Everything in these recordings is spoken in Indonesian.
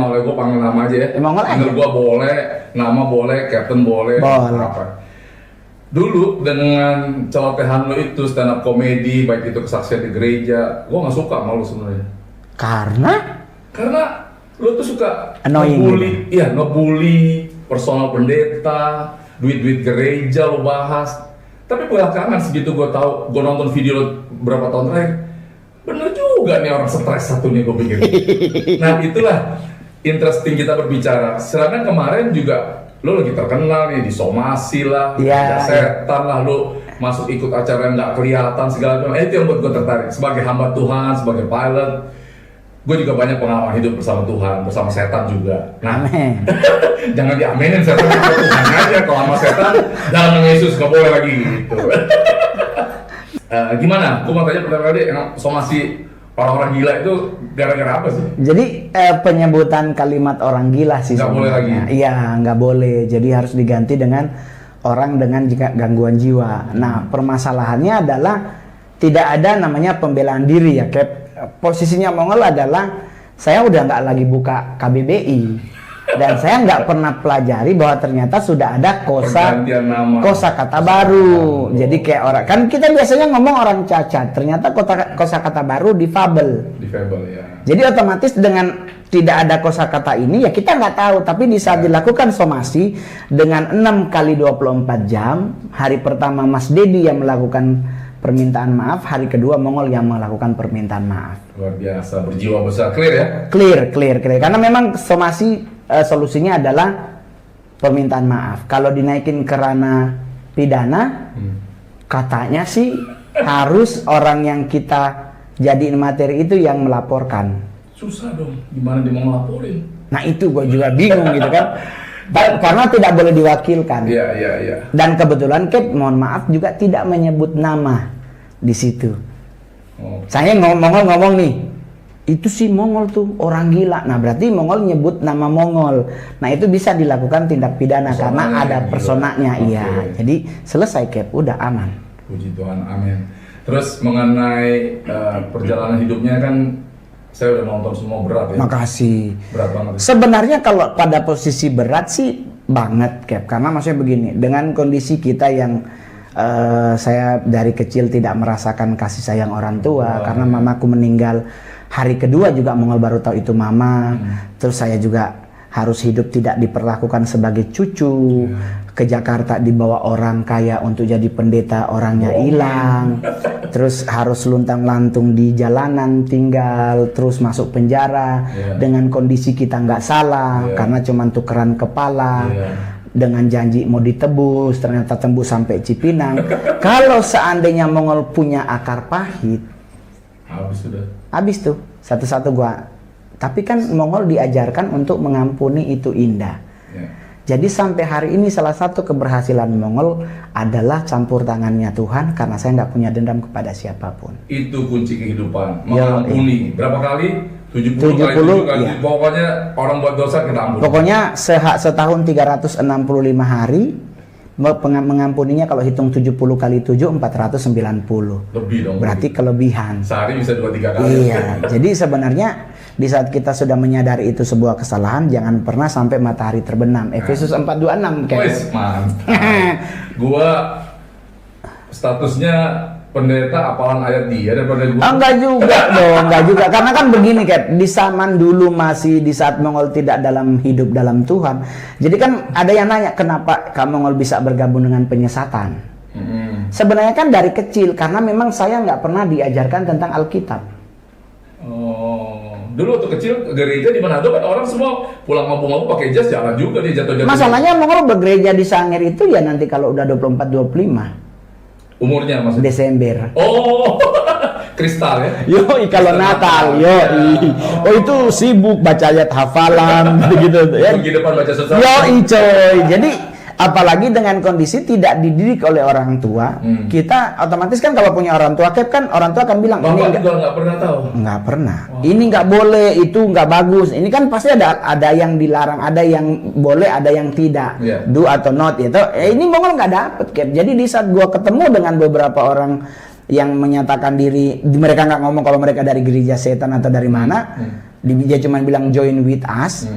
oleh gue panggil nama aja ya. Panggil gue boleh, nama boleh, captain boleh. Apa. Dulu dengan celotehan lo itu stand up komedi, baik itu kesaksian di gereja, gue nggak suka sama lo sebenarnya. Karena lo tuh suka ngebully, iya ngebully personal pendeta, duit gereja lo bahas. Tapi belakangan segitu gue tahu, gue nonton video lo berapa tahun terakhir, bener juga nih orang stres satu nih gue pikir. Nah itulah interesting kita berbicara. Sedangkan kemarin juga lo lagi terkenal nih di somasi lah, setan lah, lo masuk ikut acara yang nggak kelihatan segala macam. Itu yang buat gue tertarik. Sebagai hamba Tuhan, sebagai pilot, gue juga banyak pengalaman hidup bersama Tuhan, bersama setan juga. Nah, jangan diamenin setan sama Tuhan aja. Kalau sama setan, jangan sama Yesus, nggak boleh lagi gitu. Gimana? Gue mau tanya pertama kali yang somasi orang-orang gila itu gara-gara apa sih? Jadi penyebutan kalimat orang gila sih nggak boleh lagi? Iya, nggak boleh. Jadi harus diganti dengan orang dengan gangguan jiwa. Nah, permasalahannya adalah tidak ada namanya pembelaan diri ya, Cap. Posisinya Mongol adalah saya udah nggak lagi buka KBBI dan saya nggak pernah pelajari bahwa ternyata sudah ada kosa kata baru. Jadi kayak orang kan kita biasanya ngomong orang cacat, ternyata kosa kata baru difabel ya. Jadi otomatis dengan tidak ada kosakata ini ya kita nggak tahu, tapi di saat dilakukan somasi dengan 6 kali 24 jam, hari pertama Mas Dedi yang melakukan permintaan maaf, hari kedua Mongol yang melakukan permintaan maaf. Luar biasa, berjiwa besar, clear ya? Clear. Karena memang somasi solusinya adalah permintaan maaf. Kalau dinaikin ke ranah pidana, katanya sih harus orang yang kita jadiin materi itu yang melaporkan. Susah dong, gimana dia mau ngelaporin? Nah itu gue juga bingung gitu kan. Karena tidak boleh diwakilkan. Iya. Dan kebetulan Cap, mohon maaf juga tidak menyebut nama di situ. Saya ngomong nih, itu si Mongol tuh orang gila. Nah berarti Mongol nyebut nama Mongol. Nah itu bisa dilakukan tindak pidana karena ada personanya. Iya. Jadi selesai Cap, udah aman. Puji Tuhan, amin. Terus mengenai perjalanan hidupnya kan saya udah nonton semua, berat ya. Makasih. Berat banget. Sebenarnya kalau pada posisi berat sih banget Cap, karena maksudnya begini, dengan kondisi kita yang saya dari kecil tidak merasakan kasih sayang orang tua karena mamaku meninggal hari kedua juga Mongol baru tahu itu mama. Terus saya juga harus hidup tidak diperlakukan sebagai cucu. Ke Jakarta dibawa orang kaya untuk jadi pendeta, orangnya hilang. Terus harus luntang-lantung di jalanan tinggal, terus masuk penjara dengan kondisi kita nggak salah karena cuma tukeran kepala. Dengan janji mau ditebus, ternyata tembus sampai Cipinang. Kalau seandainya Mongol punya akar pahit, habis tuh satu-satu gua. Tapi kan Mongol diajarkan untuk mengampuni itu indah. Jadi sampai hari ini salah satu keberhasilan Mongol adalah campur tangannya Tuhan karena saya nggak punya dendam kepada siapapun. Itu kunci kehidupan, mengampuni. Berapa kali? 70 kali. Iya. Pokoknya orang buat dosa kita ampuni. Pokoknya setahun 365 hari mengampuninya, kalau hitung 70 kali 7 490. Lebih dong. Berarti kelebihan. Sehari bisa 2-3 kali. Iya. Jadi sebenarnya di saat kita sudah menyadari itu sebuah kesalahan, jangan pernah sampai matahari terbenam. Efesus 4:26 kayak. Wes, mantap. Gua statusnya pendeta apalan ayat dia daripada gua. Enggak juga dong, enggak juga. Karena kan begini Kat, di zaman dulu masih di saat Mongol tidak dalam hidup dalam Tuhan. Jadi kan ada yang nanya kenapa Mongol bisa bergabung dengan penyesatan. Sebenarnya kan dari kecil, karena memang saya nggak pernah diajarkan tentang Alkitab. Dulu waktu kecil ke gereja di Manado kan orang semua pulang mampu-mampu pakai jas, jalan juga dia jatuh-jatuh. Masalahnya Mongol bergereja di Sangir itu ya nanti kalau udah 24-25. Umurnya maksudnya? Desember. Oh, kristal ya? Yoi, kalau Natal, yoi. Oh itu sibuk baca ayat hafalan, gitu ya. Di depan baca sesuatu. Yoi coy. Jadi apalagi dengan kondisi tidak dididik oleh orang tua, kita otomatis kan kalau punya orang tua, kan orang tua akan bilang Bapak ini nggak pernah tahu. Nggak pernah. Ini nggak boleh, itu nggak bagus. Ini kan pasti ada yang dilarang, ada yang boleh, ada yang tidak. Do atau not itu. Ini Mongol nggak dapet Cap. Jadi di saat gua ketemu dengan beberapa orang yang menyatakan diri, mereka nggak ngomong kalau mereka dari gereja setan atau dari mana. Dia cuma bilang join with us.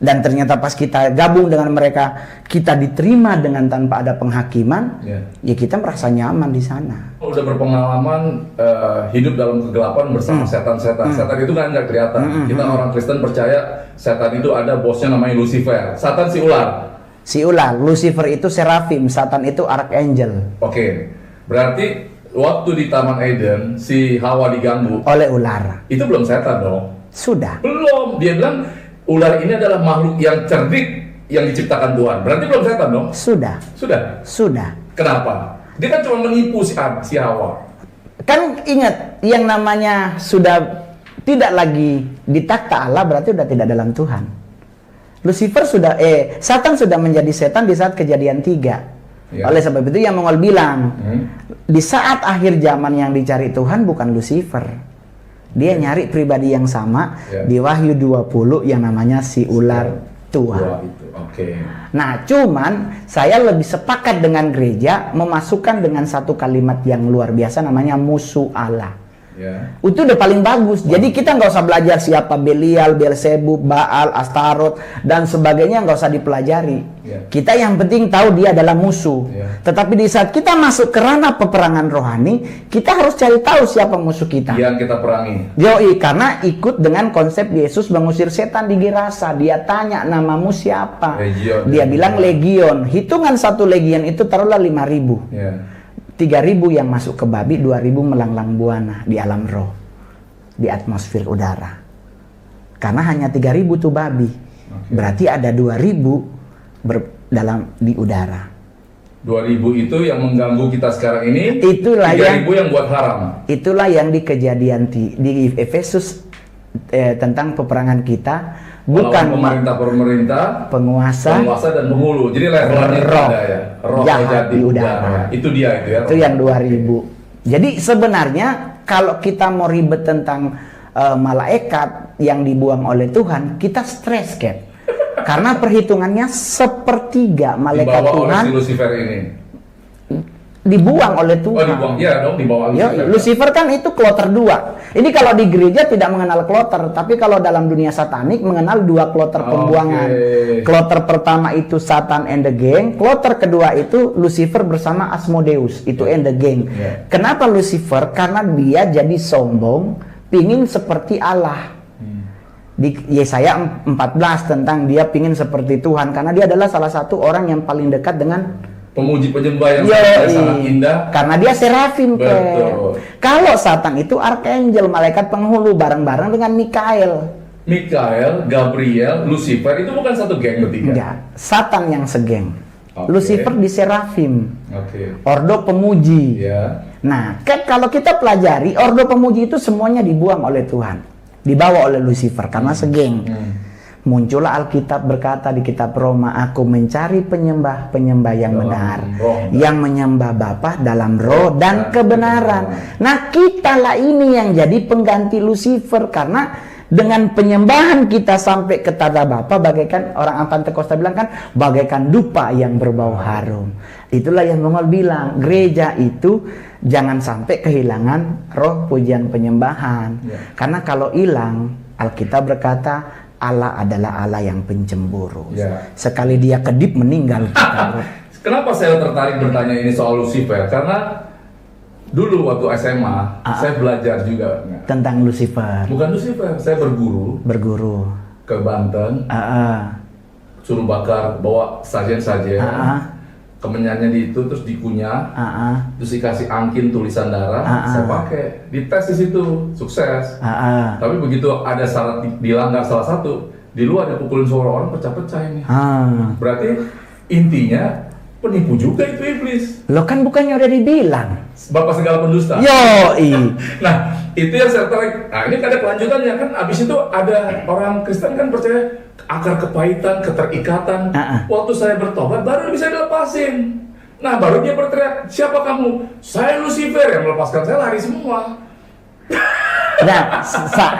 Dan ternyata pas kita gabung dengan mereka, kita diterima dengan tanpa ada penghakiman, ya kita merasa nyaman di sana. Udah berpengalaman hidup dalam kegelapan bersama setan-setan. Setan itu kan nggak kelihatan. Kita orang Kristen percaya setan itu ada bosnya namanya Lucifer. Satan si ular. Si ular, Lucifer itu serafim, Satan itu archangel. Oke, berarti waktu di Taman Eden si Hawa diganggu Oleh ular. itu belum setan dong? Sudah. Belum. Dia bilang ular ini adalah makhluk yang cerdik yang diciptakan Tuhan. Berarti belum setan dong? Sudah. Sudah. Sudah. Kenapa? Dia kan cuma menipu si Hawa. Kan ingat, yang namanya sudah tidak lagi di takhta Allah berarti sudah tidak dalam Tuhan. Lucifer sudah, Satan sudah menjadi setan di saat kejadian 3. Ya. Oleh sebab itu yang Mongol bilang, di saat akhir zaman yang dicari Tuhan bukan Lucifer. Dia nyari pribadi yang sama di Wahyu 20 yang namanya si ular tua. Nah, cuman saya lebih sepakat dengan gereja memasukkan dengan satu kalimat yang luar biasa namanya musuh Allah. Itu udah paling bagus. Jadi kita nggak usah belajar siapa Belial, Beelzebub, Baal, Astaroth dan sebagainya, nggak usah dipelajari. Kita yang penting tahu dia adalah musuh. Tetapi di saat kita masuk ke ranah peperangan rohani, kita harus cari tahu siapa musuh kita. Yang kita perangi. Yoi, karena ikut dengan konsep Yesus mengusir setan di Gerasa. Dia tanya namamu siapa? Legion. Dia bilang legion. Hitungan satu legion itu taruhlah 5.000. 3.000 yang masuk ke babi, 2.000 melanglang buana di alam roh, di atmosfer udara. Karena hanya 3.000 tuh babi, berarti ada 2.000 di udara. 2.000 itu yang mengganggu kita sekarang ini. Itulah 3.000 yang buat haram. Itulah yang di kejadian di Efesus tentang peperangan kita. Bukan pemerintah, penguasa dan penghulu. Jadi levelnya roh, ada ya. Roh jahat di udara. Itu dia itu ya. Itu yang 2.000. Jadi sebenarnya kalau kita mau ribet tentang malaikat yang dibuang oleh Tuhan, kita stres, Cap. Karena perhitungannya sepertiga malaikat dibawa Tuhan oleh si Lucifer ini. Dibuang oleh Tuhan. Dibuang. Ya dong, dibawa Lucifer. Lucifer kan itu kloter 2. Ini kalau di gereja tidak mengenal kloter, tapi kalau dalam dunia satanik mengenal 2 kloter pembuangan. Kloter pertama itu Satan and the gang, kloter kedua itu Lucifer bersama Asmodeus, itu and the gang. Kenapa Lucifer? Karena dia jadi sombong, pingin seperti Allah. Di Yesaya 14 tentang dia pingin seperti Tuhan, karena dia adalah salah satu orang yang paling dekat dengan pemuji penyembah yang sangat indah. Karena dia serafim. Kalau Satan itu archangel, malaikat penghulu, bareng-bareng dengan Mikael, Gabriel, Lucifer itu bukan satu geng bertiga. Enggak, Satan yang segeng. Lucifer di serafim. Ordo pemuji. Nah, kalau kita pelajari, ordo pemuji itu semuanya dibuang oleh Tuhan, dibawa oleh Lucifer karena segeng. Muncullah Alkitab berkata di kitab Roma, aku mencari penyembah-penyembah yang benar, yang menyembah Bapa dalam roh dan kebenaran. Nah, kitalah ini yang jadi pengganti Lucifer, karena dengan penyembahan kita sampai ke tata Bapa bagaikan orang Pantekosta bilang kan, bagaikan dupa yang berbau harum. Itulah yang Mongol bilang, gereja itu jangan sampai kehilangan roh pujian penyembahan. Karena kalau hilang, Alkitab berkata Allah adalah Allah yang pencemburu. Sekali dia kedip meninggal. Kenapa saya tertarik bertanya ini soal Lucifer? Karena dulu waktu SMA saya belajar juga tentang Lucifer. Bukan Lucifer, saya berguru ke Banten. Suruh bakar, bawa sajen-sajen. Kemenyannya di itu terus dikunyah, terus dikasih angkin tulisan darah, saya pakai, dites di situ, sukses. Tapi begitu ada syarat dilanggar salah satu, di luar ada pukulin suara orang pecah-pecah ini. Berarti intinya penipu juga itu iblis. Lo kan bukannya udah dibilang bapak segala pendusta. Nah, itu yang saya tarik. Nah, ini ada kelanjutannya kan. Abis itu ada orang Kristen kan percaya akar kepahitan, keterikatan. Waktu saya bertobat baru bisa dilepasin. Nah, baru dia berteriak, siapa kamu? Saya Lucifer. Yang melepaskan saya lari semua. Nah,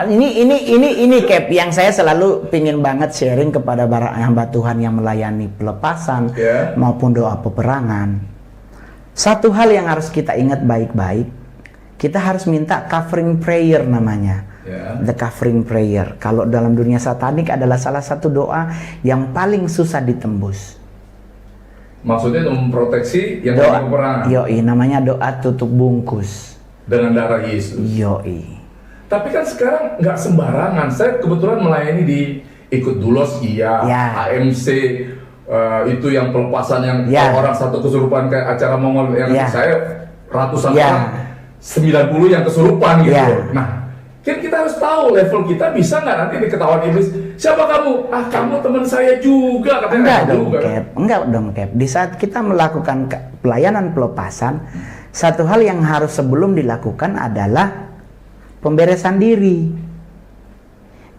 ini Cap yang saya selalu pingin banget sharing kepada para hamba Tuhan yang melayani pelepasan maupun doa peperangan. Satu hal yang harus kita ingat baik-baik, kita harus minta covering prayer namanya. The covering prayer. Kalau dalam dunia satanik adalah salah satu doa yang paling susah ditembus. Maksudnya untuk memproteksi yang Doa, lagi peperangan. yoi, namanya doa tutup bungkus. Dengan darah Yesus. Yoi. Tapi kan sekarang nggak sembarangan. Saya kebetulan melayani di Ikut Dulos, iya. AMC, itu yang pelepasan yang orang satu kesurupan kayak acara Mongol yang saya ratusan orang, 90 yang kesurupan gitu. Nah, kan kita harus tahu level kita bisa nggak nanti diketahuan iblis. Siapa kamu? Ah, kamu teman saya juga. Katanya enggak dong, Cap. Di saat kita melakukan pelayanan pelepasan, satu hal yang harus sebelum dilakukan adalah pemberesan diri.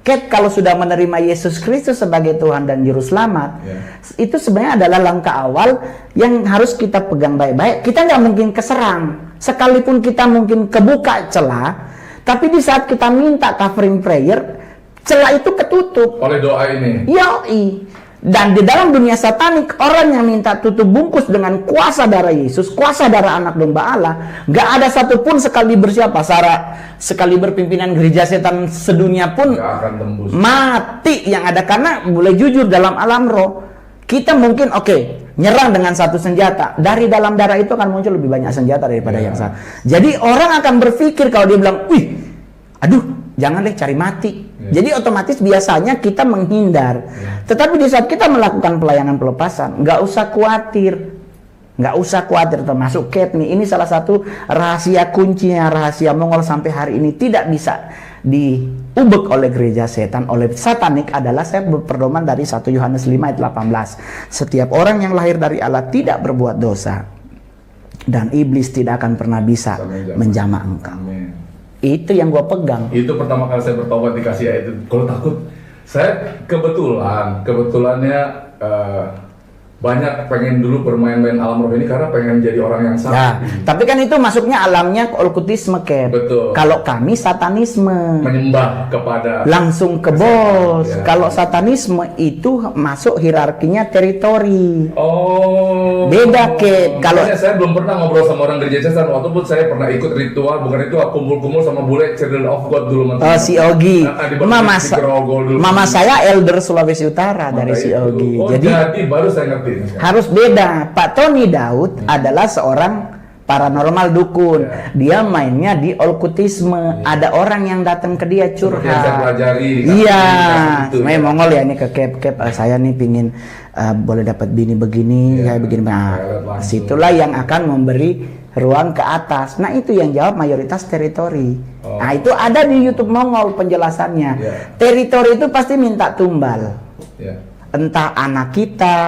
Cap, kalau sudah menerima Yesus Kristus sebagai Tuhan dan Juru Selamat, itu sebenarnya adalah langkah awal yang harus kita pegang baik-baik. Kita nggak mungkin keserang, sekalipun kita mungkin kebuka celah, tapi di saat kita minta covering prayer, celah itu ketutup oleh doa ini. Yoi. Dan di dalam dunia satanik, orang yang minta tutup bungkus dengan kuasa darah Yesus, kuasa darah anak domba Allah, gak ada satupun sekaliber siapa, sekaliber pimpinan gereja setan sedunia pun gak akan tembus. Mati yang ada. Karena boleh jujur, dalam alam roh kita mungkin nyerang dengan satu senjata, dari dalam darah itu akan muncul lebih banyak senjata daripada yang satu. Jadi orang akan berpikir kalau dia bilang, wih, aduh, jangan deh cari mati. Jadi otomatis biasanya kita menghindar. Tetapi di saat kita melakukan pelayanan pelepasan, nggak usah khawatir. Nggak usah khawatir, termasuk Cap nih. Ini salah satu rahasia kuncinya, rahasia Mongol sampai hari ini tidak bisa diubek oleh gereja setan, oleh satanik adalah, saya berpedoman dari 1 Yohanes 5 ayat 18. Setiap orang yang lahir dari Allah tidak berbuat dosa, dan iblis tidak akan pernah bisa menjamah engkau. Itu yang gua pegang. Itu pertama kali saya bertobat dikasih ayat itu. Kalau takut, saya kebetulannya banyak pengen dulu bermain-main alam roh ini karena pengen jadi orang yang sakti. Ya, tapi kan itu masuknya alamnya okultisme, Cap. Betul. Kalau kami satanisme, menyembah kepada langsung ke bos. Kalau satanisme itu masuk hierarkinya teritori. Oh. Beda, Cap. Kalau saya belum pernah ngobrol sama orang gereja setan, walaupun saya pernah ikut bukan ritual, kumpul-kumpul sama bule Children of God dulu. Si Ogi. Mama saya elder Sulawesi Utara dari si Ogi. Jadi baru saya ngerti. Harus beda. Pak Tony Daud adalah seorang paranormal dukun. Dia mainnya di okultisme. Ada orang yang datang ke dia curhat. Iya, sebenarnya Mongol ya ini ke Cap. Saya nih pingin boleh dapat bini begini, saya begini. Nah, situlah yang akan memberi ruang ke atas. Nah, itu yang jawab mayoritas teritori. Nah, itu ada di YouTube Mongol penjelasannya. Teritori itu pasti minta tumbal. Entah anak kita,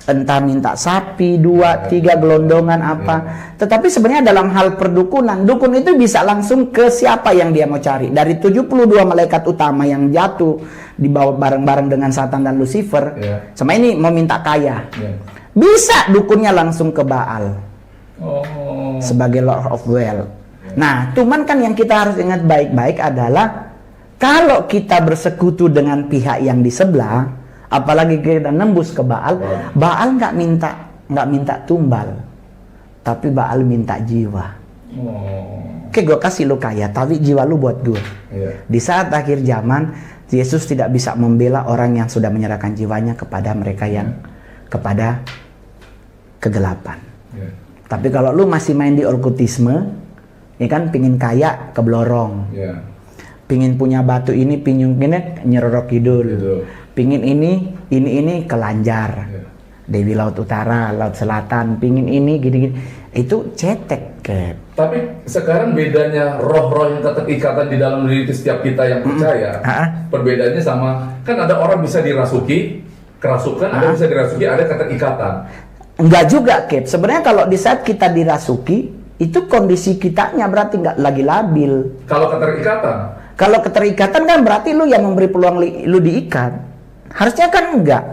entah minta sapi, 2, 3 gelondongan apa. Tetapi sebenarnya dalam hal perdukunan, dukun itu bisa langsung ke siapa yang dia mau cari. Dari 72 malaikat utama yang jatuh dibawa bareng-bareng dengan Satan dan Lucifer, sama ini mau minta kaya. Bisa dukunnya langsung ke Baal. Sebagai Lord of Wealth. Nah, cuman kan yang kita harus ingat baik-baik adalah kalau kita bersekutu dengan pihak yang di sebelah, apalagi kita nembus ke Baal, Baal nggak minta tumbal, tapi Baal minta jiwa. Oke, gue kasih lu kaya, tapi jiwa lu buat gue. Di saat akhir zaman, Yesus tidak bisa membela orang yang sudah menyerahkan jiwanya kepada mereka yang kepada kegelapan. Tapi kalau lu masih main di okultisme, ya kan, pingin kaya keblorong, pingin punya batu ini, pingin nyerorok kidul. Pingin ini kelanjar, Dewi Laut Utara, Laut Selatan, pingin ini gini-gini, itu cetek, Cap. Tapi sekarang bedanya roh-roh yang keterikatan di dalam diri setiap kita yang percaya, perbedaannya sama, kan ada orang bisa dirasuki, kerasukan, ada bisa dirasuki, ada keterikatan. Enggak juga, Cap. Sebenarnya kalau di saat kita dirasuki, itu kondisi kitanya berarti nggak lagi labil. Kalau keterikatan? Kalau keterikatan kan berarti lu yang memberi peluang lu diikat. Harusnya kan enggak.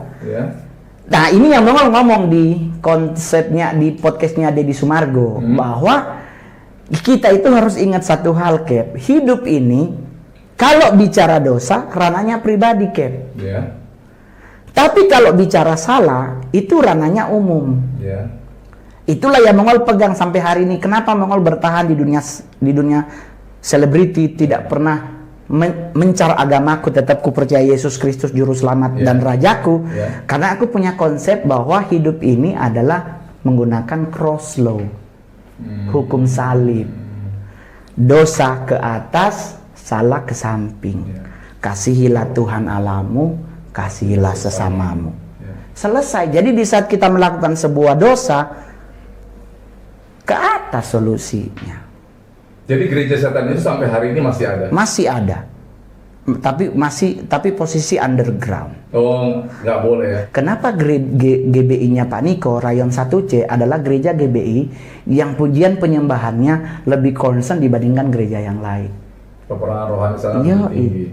Nah, ini yang ngomong di konsepnya, di podcastnya Deddy Sumargo, bahwa kita itu harus ingat satu hal, Cap. Hidup ini kalau bicara dosa ranahnya pribadi, Cap. Tapi kalau bicara salah itu ranahnya umum. Itulah yang Mongol pegang sampai hari ini. Kenapa Mongol bertahan di dunia selebriti, tidak pernah mencar agamaku, tetap ku percaya Yesus Kristus juru selamat dan rajaku. Karena aku punya konsep bahwa hidup ini adalah menggunakan cross law, hukum salib. Dosa ke atas, salah ke samping. Kasihilah Tuhan Allahmu, kasihilah sesamamu. Selesai. Jadi di saat kita melakukan sebuah dosa, ke atas solusinya. Jadi gereja setan itu sampai hari ini masih ada? Masih ada. Tapi posisi underground. Oh, nggak boleh ya? Kenapa GBI-nya Pak Niko, Rayon 1C adalah gereja GBI yang pujian penyembahannya lebih concern dibandingkan gereja yang lain. Peperangan rohani sangat tinggi.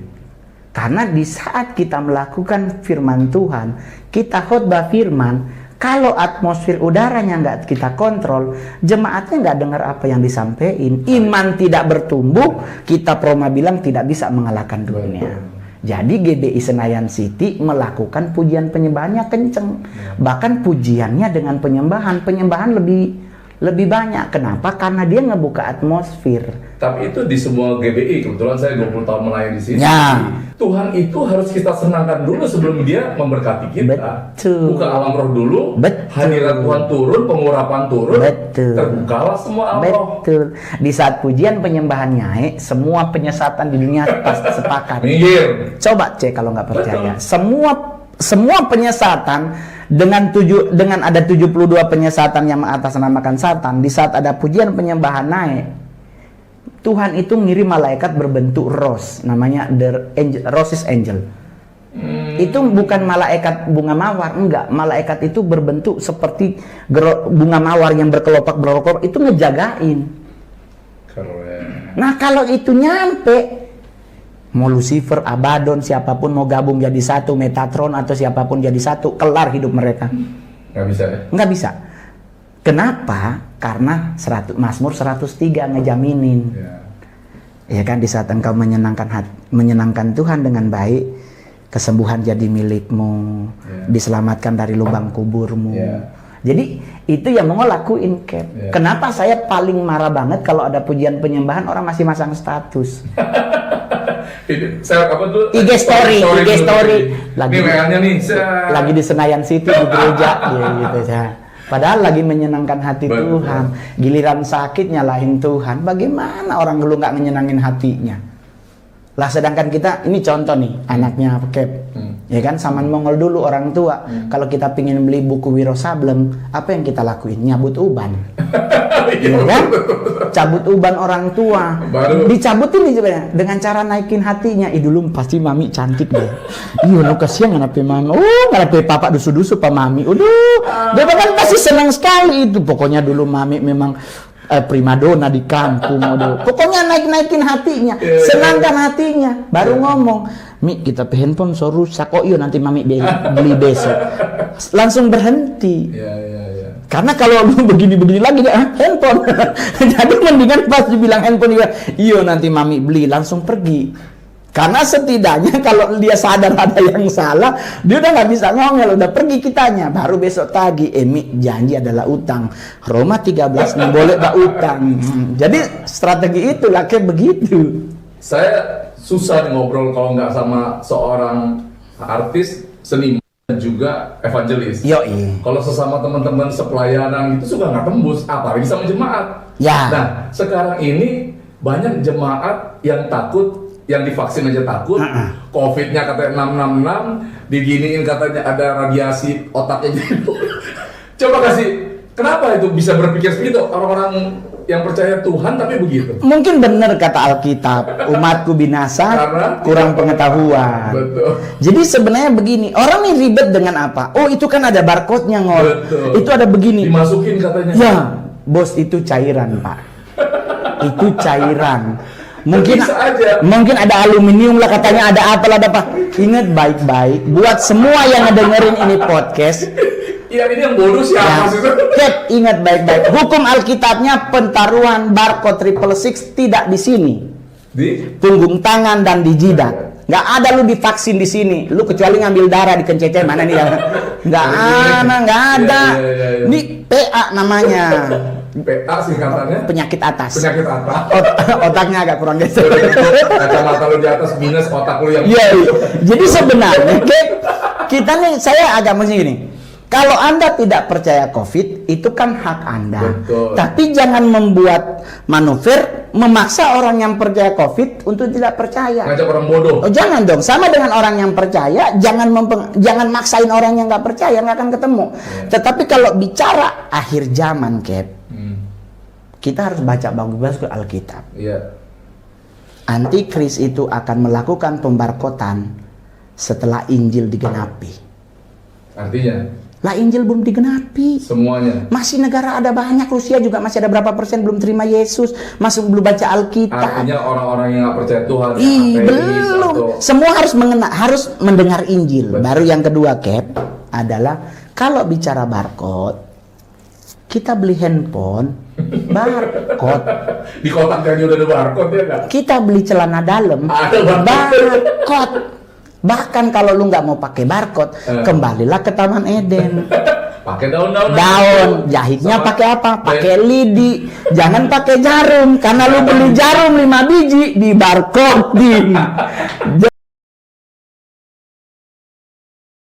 Karena di saat kita melakukan firman Tuhan, kita khotbah firman, kalau atmosfer udaranya nggak kita kontrol, jemaatnya nggak dengar apa yang disampaikan, iman tidak bertumbuh, kita Proma bilang tidak bisa mengalahkan dunia. Jadi GBI Senayan City melakukan pujian penyembahannya kenceng, bahkan pujiannya dengan penyembahan lebih banyak. Kenapa? Karena dia ngebuka atmosfer. Tapi itu di semua GBI, kebetulan saya 20 tahun melayani di sini. Ya. Tuhan itu harus kita senangkan dulu sebelum dia memberkati kita. Betul. Buka alam roh dulu, hadirat Tuhan turun, pengurapan turun, terbukalah semua alam roh. Betul. Di saat pujian penyembahan naik, semua penyesatan di dunia pasti sepakat. Minggir. Coba cek kalau nggak percaya. Semua penyesatan dengan ada 72 penyesatan yang mengatasnamakan Satan, di saat ada pujian penyembahan naik, Tuhan itu ngirim malaikat berbentuk rose, namanya roses angel. Itu bukan malaikat bunga mawar, enggak. Malaikat itu berbentuk seperti bunga mawar yang berkelopak, itu ngejagain. Keren. Nah kalau itu nyampe, mau Lucifer, Abaddon, siapapun mau gabung jadi satu, Metatron atau siapapun jadi satu, kelar hidup mereka. Nggak bisa ya? Nggak bisa. Kenapa? Karena Mazmur 103 ngejaminin. Ya kan, di saat engkau menyenangkan Tuhan dengan baik, kesembuhan jadi milikmu, diselamatkan dari lubang kuburmu. Jadi itu yang mau lakuin, Cap. Kenapa saya paling marah banget kalau ada pujian penyembahan orang masih masang status. Saya apa tuh? IG story. Lagi WA-nya nih. Lagi di Senayan City di gereja, gitu ya. Padahal lagi menyenangkan hati Tuhan. Giliran sakit nyalahin Tuhan. Bagaimana orang dulu nggak menyenangin hatinya? Lah sedangkan kita, ini contoh nih, anaknya Cap. Ya kan, Saman Mongol dulu orang tua. Kalau kita pingin beli buku Wiro Sableng, apa yang kita lakuin? Nyabut uban. Ya kan? Cabut uban orang tua. Dicabutin nih dengan cara naikin hatinya. Dulu pasti mami cantik deh. Iya, lu kasihan nganape mami. Oh, nganape papa dusu-dusu pa mami. Dia kan pasti senang sekali itu. Pokoknya dulu mami memang primadona di kampung. Pokoknya naikin hatinya, senangkan hatinya. Baru ngomong, Mi, kita pe handphone so rusak. Oh iya, nanti mami beli besok. Langsung berhenti. Karena kalau lu begini-begini lagi handphone. Jadi mendingan pas dibilang handphone juga, iya nanti mami beli, langsung pergi. Karena setidaknya kalau dia sadar ada yang salah, dia udah nggak bisa ngomel, udah pergi kitanya. Baru besok tagih, Mi, janji adalah utang. Roma 13 nih boleh tak utang. Jadi strategi itulah kayak begitu. Saya susah ngobrol kalau nggak sama seorang artis, seniman, dan juga evangelis. Kalau sesama teman-teman sepelayanan itu suka nggak tembus, apalagi sama jemaat. Nah, sekarang ini banyak jemaat yang takut, yang divaksin aja takut, COVID-nya katanya 666, diginiin katanya ada radiasi otaknya gitu. Coba kenapa itu bisa berpikir seperti itu orang-orang yang percaya Tuhan tapi begitu? Mungkin benar kata Alkitab, umatku binasa kurang pengetahuan. Jadi sebenarnya begini, orang nih ribet dengan apa? Oh itu kan ada barcode-nya ngol. Itu ada begini. Dimasukin katanya. Ya, bos itu cairan Pak. Itu cairan. Mungkin ada aluminium lah katanya, ada apa. Ingat baik-baik buat semua yang dengerin ini podcast. Iya, ini yang bodoh siapa sih? Ingat baik-baik. Hukum Alkitabnya pentaruhan barcode 666 tidak di sini. Di punggung tangan dan di jidat. Nggak ada lu divaksin di sini. Lu kecuali ngambil darah di kencecen mana nih ya? Nggak ada. Ini PA namanya. PA singkatannya penyakit atas. penyakit apa? Otaknya agak kurang geser. Kacamata lu di atas minus, otak lu yang Iya. Jadi sebenarnya kita nih, saya agak mesti gini. Kalau Anda tidak percaya COVID, itu kan hak Anda. Betul. Tapi jangan membuat manuver memaksa orang yang percaya COVID untuk tidak percaya. ngajak orang bodoh. Oh, jangan dong. Sama dengan orang yang percaya, jangan maksain orang yang nggak percaya, nggak akan ketemu. Tetapi kalau bicara akhir zaman, Cap, kita harus baca bagus-bagus ke Alkitab. Iya. Antikris itu akan melakukan pembarkotan setelah Injil digenapi. Artinya Lah Injil belum digenapi. semuanya. Masih negara ada banyak, Rusia juga masih ada berapa persen belum terima Yesus, masih belum baca Alkitab. Artinya orang-orang yang nggak percaya Tuhan, yang Ih, ateis, belum. atau Semua harus mendengar Injil. Betul. Baru yang kedua, Cap, adalah kalau bicara barcode, kita beli handphone, barcode. di kotak yang udah ada barcode ya nggak? Kita beli celana dalam, Ada barcode. Bahkan kalau lu nggak mau pakai barcode, kembalilah ke Taman Eden. Pakai daun-daun. Daun, jahitnya pakai apa? Pakai lidi. Jangan pakai jarum, karena lu beli jarum 5 biji di barcode.